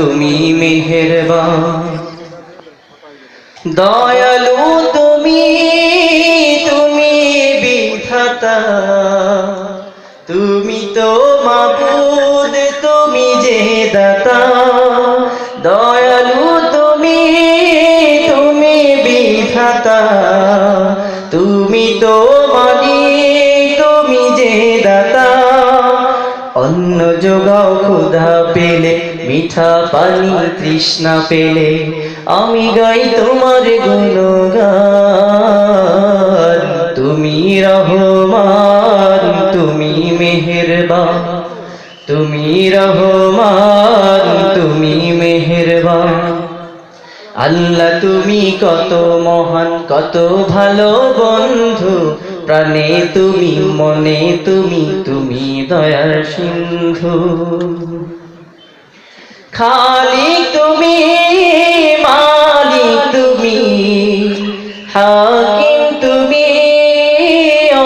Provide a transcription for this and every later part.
তুমি মেহেরবান। দয়ালু তুমি, তুমি বিধাতা, তুমি তো মাবুদ, তুমি যে দাতা। দয়ালু তুমি, তুমি বিধাতা, তুমি তো মালিক, তুমি যে দাতা। অন্ন যোগাও ক্ষুধা পেলে, মিঠা পানি তৃষ্ণা পেলে, আমি গাই তোমার গুণগান। তুমি রহমান, তুমি মেহেরবান, তুমি রহমান, তুমি মেহেরবান। আল্লাহ তুমি কত মহান, কত ভালো বন্ধু, প্রাণে তুমি, মনে তুমি, তুমি দয়ার সিন্ধু। খালিক তুমি, মালিক তুমি, হাকিম তুমি,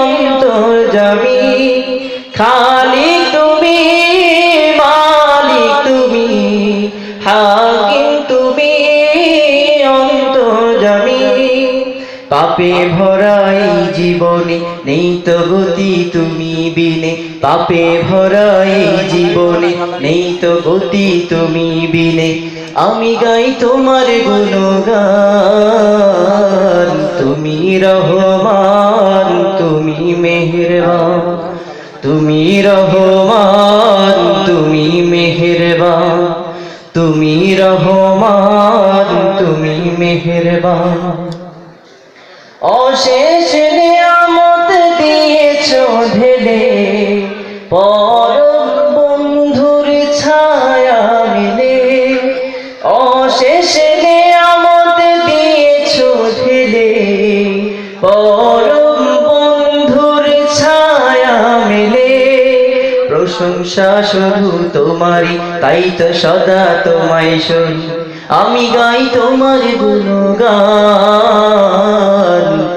অন্তর্যামী। খালিক তুমি, মালিক তুমি, হাকিম তুমি, অন্তর্যামী। পাপে ভরা এই জীবনে নেই তো গতি তুমি বিনে, পাপে ভরা এই জীবনে নেই তো গতি তুমি বিনে। আমি গাই তোমার গুণগান। তুমি রহমান, তুমি মেহেরবান, তুমি রহমান, তুমি মেহেরবান, তুমি রহমান, তুমি মেহেরবান। অশেষ নিয়ামত দিয়েছো ঢেলে, পরম বন্ধুর ছায়া মিলে। অশেষ নিয়ামত দিয়েছো ঢেলে, পরম বন্ধুর ছায়া মিলে। প্রশংসা শুধু তোমারই, তাই তো সদা তোমায় শুনি, আমি গাই তোমার গুণগান।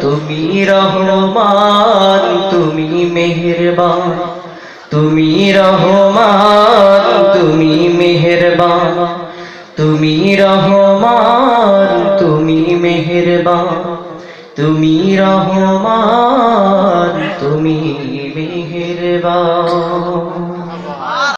তুমি রহমান, তুমি মেহেরবান, তুমি রহমান, তুমি মেহেরবান, তুমি রহমান, তুমি মেহেরবান, তুমি রহমান, তুমি মেহেরবান।